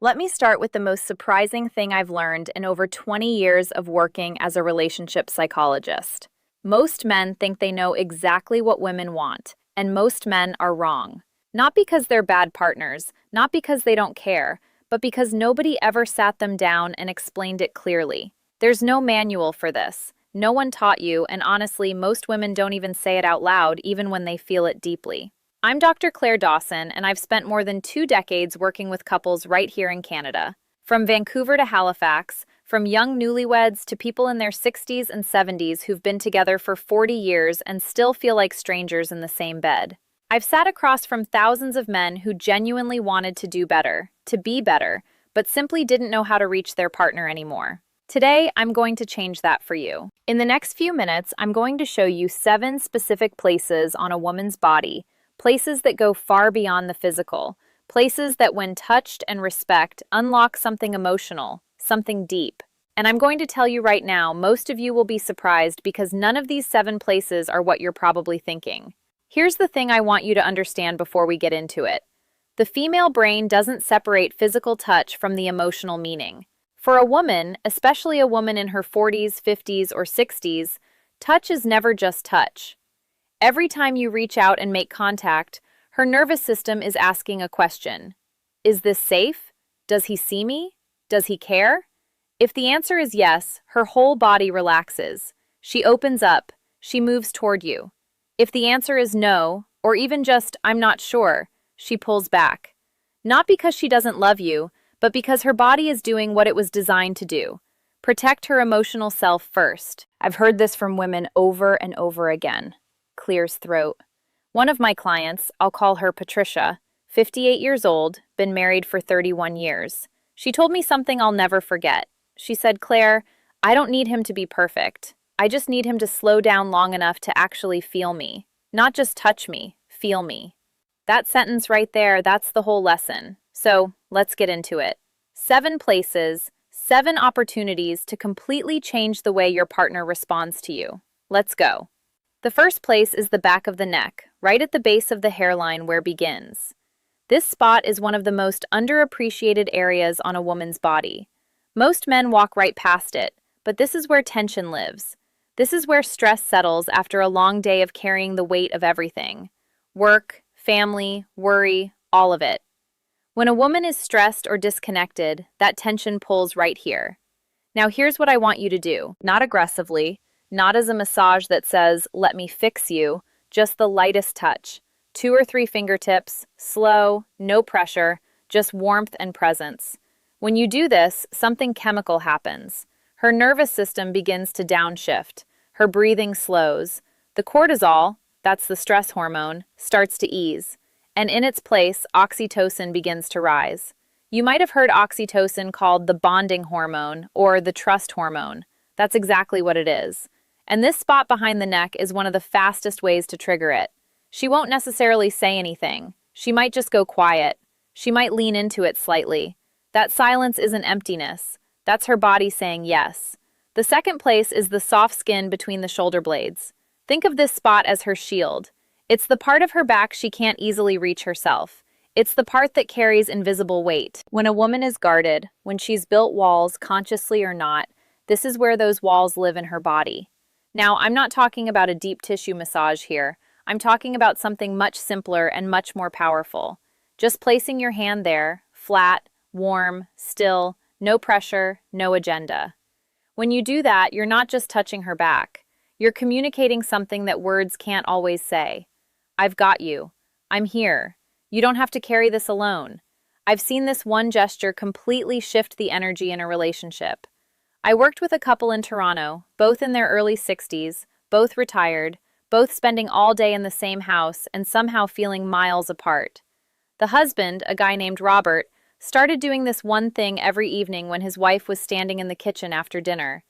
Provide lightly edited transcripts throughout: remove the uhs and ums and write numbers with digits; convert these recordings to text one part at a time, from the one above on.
Let me start with the most surprising thing I've learned in over 20 years of working as a relationship psychologist. Most men think they know exactly what women want, and most men are wrong. Not because they're bad partners, not because they don't care, but because nobody ever sat them down and explained it clearly. There's no manual for this. No one taught you, and honestly, most women don't even say it out loud, even when they feel it deeply. I'm Dr. Claire Dawson, and I've spent more than 2 decades working with couples right here in Canada. From Vancouver to Halifax, from young newlyweds to people in their 60s and 70s who've been together for 40 years and still feel like strangers in the same bed. I've sat across from thousands of men who genuinely wanted to do better, to be better, but simply didn't know how to reach their partner anymore. Today, I'm going to change that for you. In the next few minutes, I'm going to show you 7 specific places on a woman's body, places that go far beyond the physical, places that when touched and respect unlock something emotional, something deep. And I'm going to tell you right now, most of you will be surprised because none of these 7 places are what you're probably thinking. Here's the thing I want you to understand before we get into it. The female brain doesn't separate physical touch from the emotional meaning. For a woman, especially a woman in her 40s, 50s, or 60s, touch is never just touch. Every time you reach out and make contact, her nervous system is asking a question. Is this safe? Does he see me? Does he care? If the answer is yes, her whole body relaxes. She opens up. She moves toward you. If the answer is no, or even just, I'm not sure, she pulls back. Not because she doesn't love you, but because her body is doing what it was designed to do. Protect her emotional self first. I've heard this from women over and over again. Clears throat. One of my clients, I'll call her Patricia, 58 years old, been married for 31 years. She told me something I'll never forget. She said, Claire, I don't need him to be perfect. I just need him to slow down long enough to actually feel me. Not just touch me, feel me. That sentence right there, that's the whole lesson. So, let's get into it. 7 places, 7 opportunities to completely change the way your partner responds to you. Let's go. The first place is the back of the neck, right at the base of the hairline where begins. This spot is one of the most underappreciated areas on a woman's body. Most men walk right past it, but this is where tension lives. This is where stress settles after a long day of carrying the weight of everything. Work, family, worry, all of it. When a woman is stressed or disconnected, that tension pulls right here. Now here's what I want you to do, not aggressively, not as a massage that says, let me fix you, just the lightest touch. 2 or 3 fingertips, slow, no pressure, just warmth and presence. When you do this, something chemical happens. Her nervous system begins to downshift. Her breathing slows. The cortisol, that's the stress hormone, starts to ease. And in its place, oxytocin begins to rise. You might have heard oxytocin called the bonding hormone or the trust hormone. That's exactly what it is. And this spot behind the neck is one of the fastest ways to trigger it. She won't necessarily say anything. She might just go quiet. She might lean into it slightly. That silence isn't emptiness. That's her body saying yes. The second place is the soft skin between the shoulder blades. Think of this spot as her shield. It's the part of her back she can't easily reach herself. It's the part that carries invisible weight. When a woman is guarded, when she's built walls, consciously or not, this is where those walls live in her body. Now, I'm not talking about a deep tissue massage here. I'm talking about something much simpler and much more powerful. Just placing your hand there, flat, warm, still, no pressure, no agenda. When you do that, you're not just touching her back. You're communicating something that words can't always say. I've got you. I'm here. You don't have to carry this alone. I've seen this one gesture completely shift the energy in a relationship. I worked with a couple in Toronto, both in their early 60s, both retired, both spending all day in the same house and somehow feeling miles apart. The husband, a guy named Robert, started doing this one thing every evening when his wife was standing in the kitchen after dinner.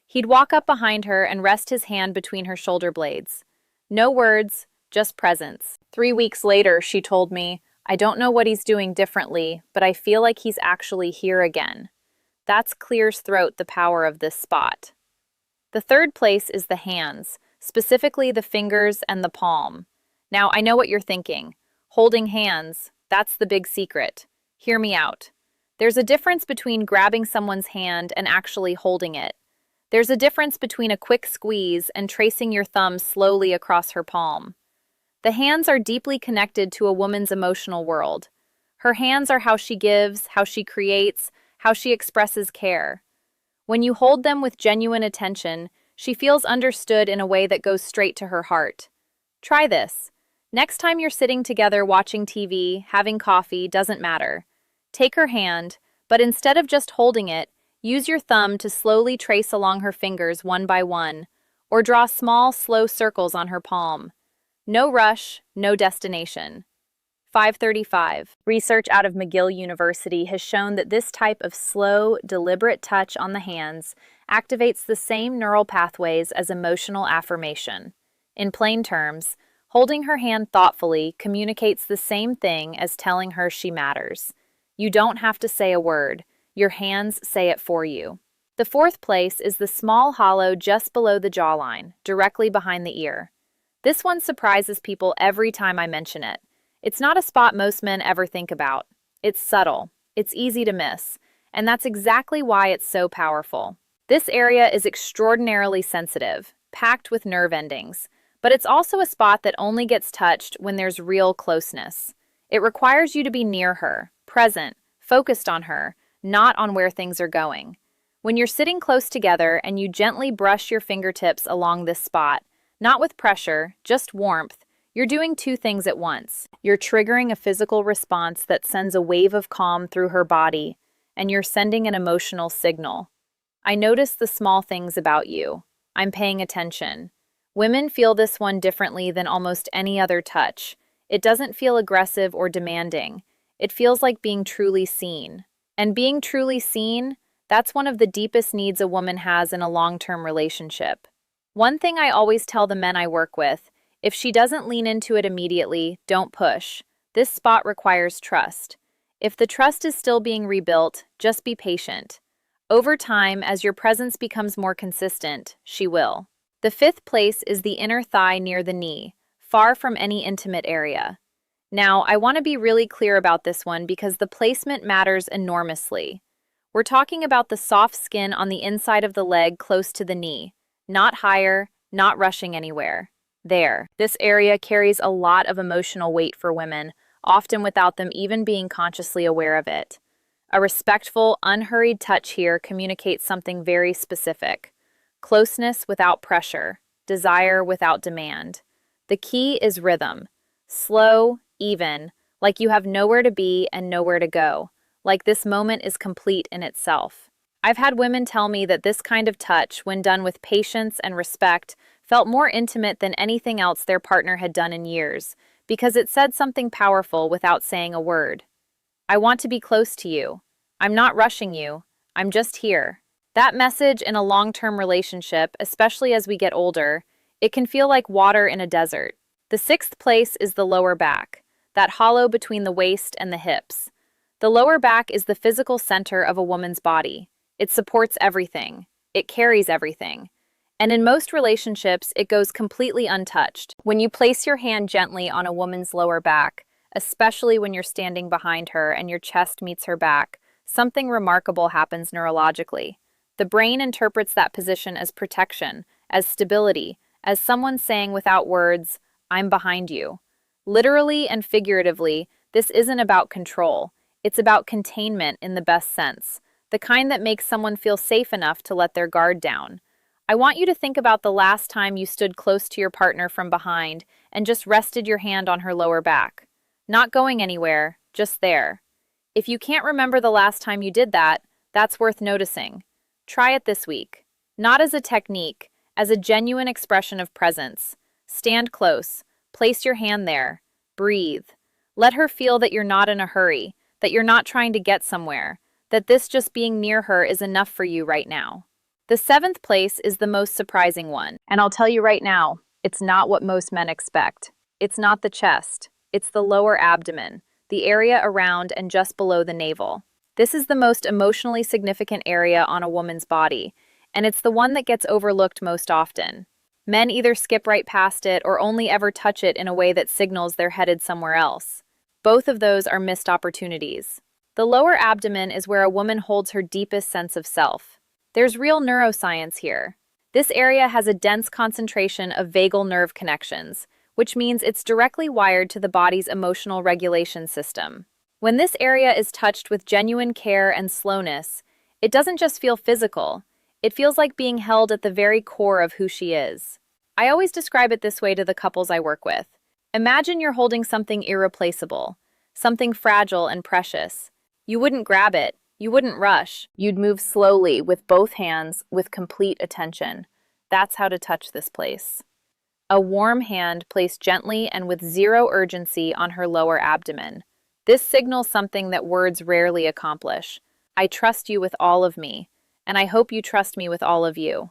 He'd walk up behind her and rest his hand between her shoulder blades. No words, just presence. 3 weeks later, she told me, I don't know what he's doing differently, but I feel like he's actually here again. That's clears throat the power of this spot. The third place is the hands, specifically the fingers and the palm. Now, I know what you're thinking. Holding hands, that's the big secret. Hear me out. There's a difference between grabbing someone's hand and actually holding it. There's a difference between a quick squeeze and tracing your thumb slowly across her palm. The hands are deeply connected to a woman's emotional world. Her hands are how she gives, how she creates, how she expresses care. When you hold them with genuine attention, she feels understood in a way that goes straight to her heart. Try this. Next time you're sitting together watching TV, having coffee, doesn't matter. Take her hand, but instead of just holding it, use your thumb to slowly trace along her fingers one by one, or draw small, slow circles on her palm. No rush, no destination. 535. Research out of McGill University has shown that this type of slow, deliberate touch on the hands activates the same neural pathways as emotional affirmation. In plain terms, holding her hand thoughtfully communicates the same thing as telling her she matters. You don't have to say a word. Your hands say it for you. The fourth place is the small hollow just below the jawline, directly behind the ear. This one surprises people every time I mention it. It's not a spot most men ever think about. It's subtle, it's easy to miss, and that's exactly why it's so powerful. This area is extraordinarily sensitive, packed with nerve endings, but it's also a spot that only gets touched when there's real closeness. It requires you to be near her, present, focused on her, not on where things are going. When you're sitting close together and you gently brush your fingertips along this spot, not with pressure, just warmth, you're doing two things at once. You're triggering a physical response that sends a wave of calm through her body, and you're sending an emotional signal. I notice the small things about you. I'm paying attention. Women feel this one differently than almost any other touch. It doesn't feel aggressive or demanding. It feels like being truly seen. And being truly seen, that's one of the deepest needs a woman has in a long-term relationship. One thing I always tell the men I work with, if she doesn't lean into it immediately, don't push. This spot requires trust. If the trust is still being rebuilt, just be patient. Over time, as your presence becomes more consistent, she will. The fifth place is the inner thigh near the knee, far from any intimate area. Now, I want to be really clear about this one because the placement matters enormously. We're talking about the soft skin on the inside of the leg close to the knee. Not higher, not rushing anywhere. There. This area carries a lot of emotional weight for women, often without them even being consciously aware of it. A respectful, unhurried touch here communicates something very specific. Closeness without pressure, desire without demand. The key is rhythm. Slow, even, like you have nowhere to be and nowhere to go, like this moment is complete in itself. I've had women tell me that this kind of touch, when done with patience and respect, felt more intimate than anything else their partner had done in years, because it said something powerful without saying a word. I want to be close to you. I'm not rushing you. I'm just here. That message in a long-term relationship, especially as we get older, it can feel like water in a desert. The sixth place is the lower back, that hollow between the waist and the hips. The lower back is the physical center of a woman's body. It supports everything. It carries everything. And in most relationships, it goes completely untouched. When you place your hand gently on a woman's lower back, especially when you're standing behind her and your chest meets her back, something remarkable happens neurologically. The brain interprets that position as protection, as stability, as someone saying without words, "I'm behind you." Literally and figuratively, this isn't about control. It's about containment in the best sense, the kind that makes someone feel safe enough to let their guard down. I want you to think about the last time you stood close to your partner from behind and just rested your hand on her lower back. Not going anywhere, just there. If you can't remember the last time you did that, that's worth noticing. Try it this week. Not as a technique, as a genuine expression of presence. Stand close. Place your hand there. Breathe. Let her feel that you're not in a hurry, that you're not trying to get somewhere, that this just being near her is enough for you right now. The seventh place is the most surprising one, and I'll tell you right now, it's not what most men expect. It's not the chest, it's the lower abdomen, the area around and just below the navel. This is the most emotionally significant area on a woman's body, and it's the one that gets overlooked most often. Men either skip right past it or only ever touch it in a way that signals they're headed somewhere else. Both of those are missed opportunities. The lower abdomen is where a woman holds her deepest sense of self. There's real neuroscience here. This area has a dense concentration of vagal nerve connections, which means it's directly wired to the body's emotional regulation system. When this area is touched with genuine care and slowness, it doesn't just feel physical, it feels like being held at the very core of who she is. I always describe it this way to the couples I work with. Imagine you're holding something irreplaceable, something fragile and precious. You wouldn't grab it, you wouldn't rush, you'd move slowly with both hands with complete attention. That's how to touch this place. A warm hand placed gently and with zero urgency on her lower abdomen. This signals something that words rarely accomplish. I trust you with all of me, and I hope you trust me with all of you.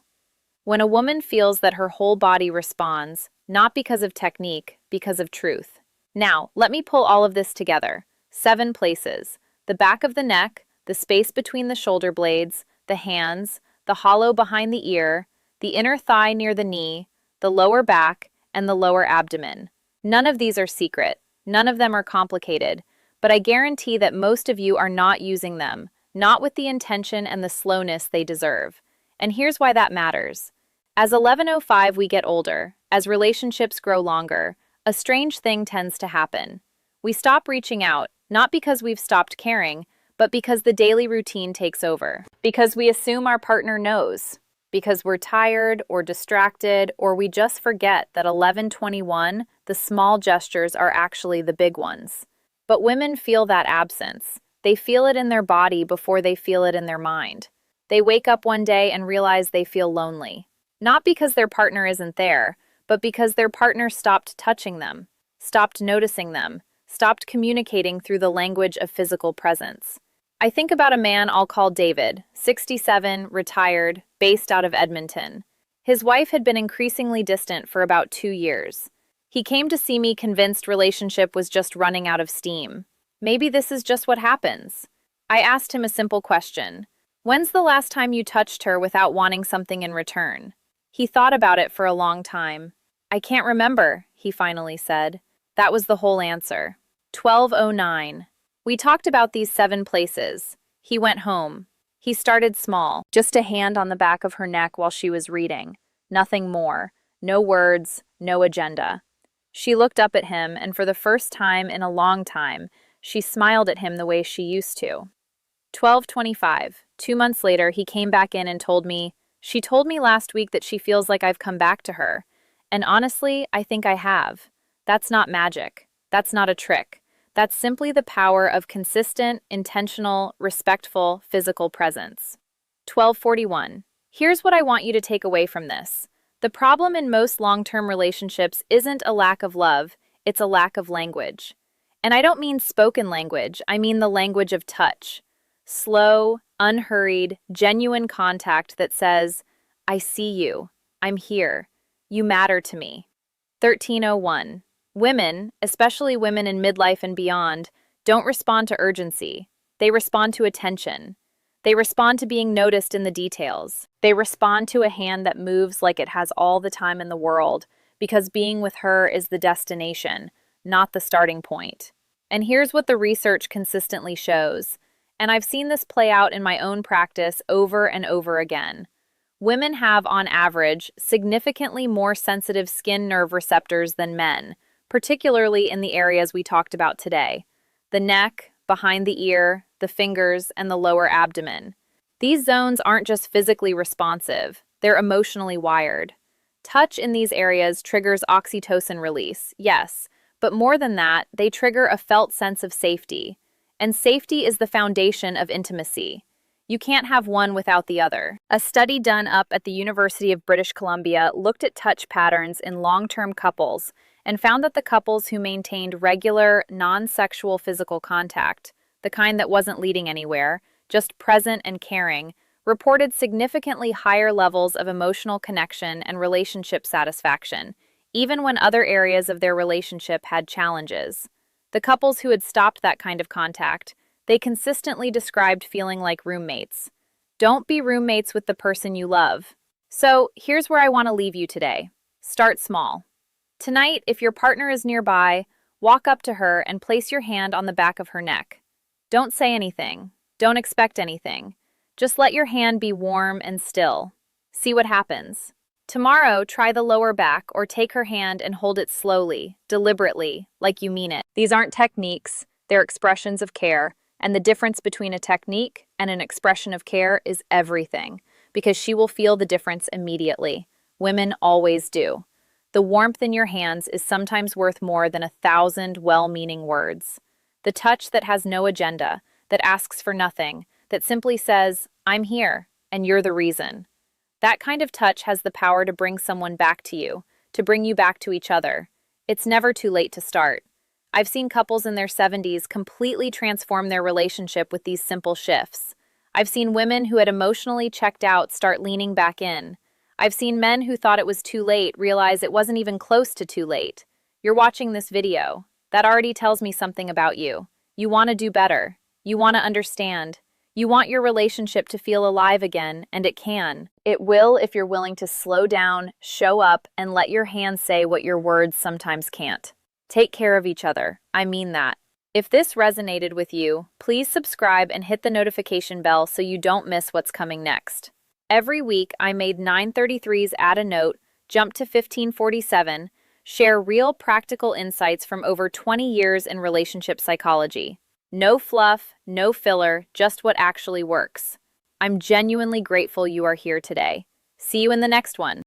When a woman feels that her whole body responds, not because of technique, because of truth. Now, let me pull all of this together. 7 places: the back of the neck, the space between the shoulder blades, the hands, the hollow behind the ear, the inner thigh near the knee, the lower back, and the lower abdomen. None of these are secret. None of them are complicated, but I guarantee that most of you are not using them, not with the intention and the slowness they deserve. And here's why that matters. As 11:05 we get older, as relationships grow longer, a strange thing tends to happen. We stop reaching out, not because we've stopped caring, but because the daily routine takes over. Because we assume our partner knows. Because we're tired or distracted, or we just forget that 11:21, the small gestures are actually the big ones. But women feel that absence. They feel it in their body before they feel it in their mind. They wake up one day and realize they feel lonely. Not because their partner isn't there, but because their partner stopped touching them, stopped noticing them, stopped communicating through the language of physical presence. I think about a man I'll call David, 67, retired, based out of Edmonton. His wife had been increasingly distant for about 2 years. He came to see me convinced relationship was just running out of steam. Maybe this is just what happens. I asked him a simple question. When's the last time you touched her without wanting something in return? He thought about it for a long time. I can't remember, he finally said. That was the whole answer. 12:09. We talked about these 7 places. He went home. He started small, just a hand on the back of her neck while she was reading. Nothing more. No words, no agenda. She looked up at him, and for the first time in a long time, she smiled at him the way she used to. 12:25. 2 months later, he came back in and told me, "She told me last week that she feels like I've come back to her. And honestly, I think I have. That's not magic. That's not a trick. That's simply the power of consistent, intentional, respectful, physical presence." 12:41. Here's what I want you to take away from this. The problem in most long-term relationships isn't a lack of love, it's a lack of language. And I don't mean spoken language, I mean the language of touch. Slow, unhurried, genuine contact that says, "I see you. I'm here. You matter to me." 13:01. Women, especially women in midlife and beyond, don't respond to urgency. They respond to attention. They respond to being noticed in the details. They respond to a hand that moves like it has all the time in the world, because being with her is the destination, not the starting point. And here's what the research consistently shows, and I've seen this play out in my own practice over and over again. Women have, on average, significantly more sensitive skin nerve receptors than men, particularly in the areas we talked about today: the neck, behind the ear, the fingers, and the lower abdomen. These zones aren't just physically responsive, they're emotionally wired. Touch in these areas triggers oxytocin release, yes, but more than that, they trigger a felt sense of safety. And safety is the foundation of intimacy. You can't have one without the other. A study done up at the University of British Columbia looked at touch patterns in long-term couples and found that the couples who maintained regular, non-sexual physical contact, the kind that wasn't leading anywhere, just present and caring, reported significantly higher levels of emotional connection and relationship satisfaction, even when other areas of their relationship had challenges. The couples who had stopped that kind of contact, they consistently described feeling like roommates. Don't be roommates with the person you love. So, here's where I want to leave you today. Start small. Tonight, if your partner is nearby, walk up to her and place your hand on the back of her neck. Don't say anything. Don't expect anything. Just let your hand be warm and still. See what happens. Tomorrow, try the lower back or take her hand and hold it slowly, deliberately, like you mean it. These aren't techniques, they're expressions of care, and the difference between a technique and an expression of care is everything, because she will feel the difference immediately. Women always do. The warmth in your hands is sometimes worth more than 1,000 well-meaning words. The touch that has no agenda, that asks for nothing, that simply says, "I'm here, and you're the reason." That kind of touch has the power to bring someone back to you, to bring you back to each other. It's never too late to start. I've seen couples in their 70s completely transform their relationship with these simple shifts. I've seen women who had emotionally checked out start leaning back in. I've seen men who thought it was too late realize it wasn't even close to too late. You're watching this video. That already tells me something about you. You want to do better. You want to understand. You want your relationship to feel alive again, and it can. It will if you're willing to slow down, show up, and let your hands say what your words sometimes can't. Take care of each other. I mean that. If this resonated with you, please subscribe and hit the notification bell so you don't miss what's coming next. Every week, I made 933s add a note, jump to 1547, share real practical insights from over 20 years in relationship psychology. No fluff, no filler, just what actually works. I'm genuinely grateful you are here today. See you in the next one.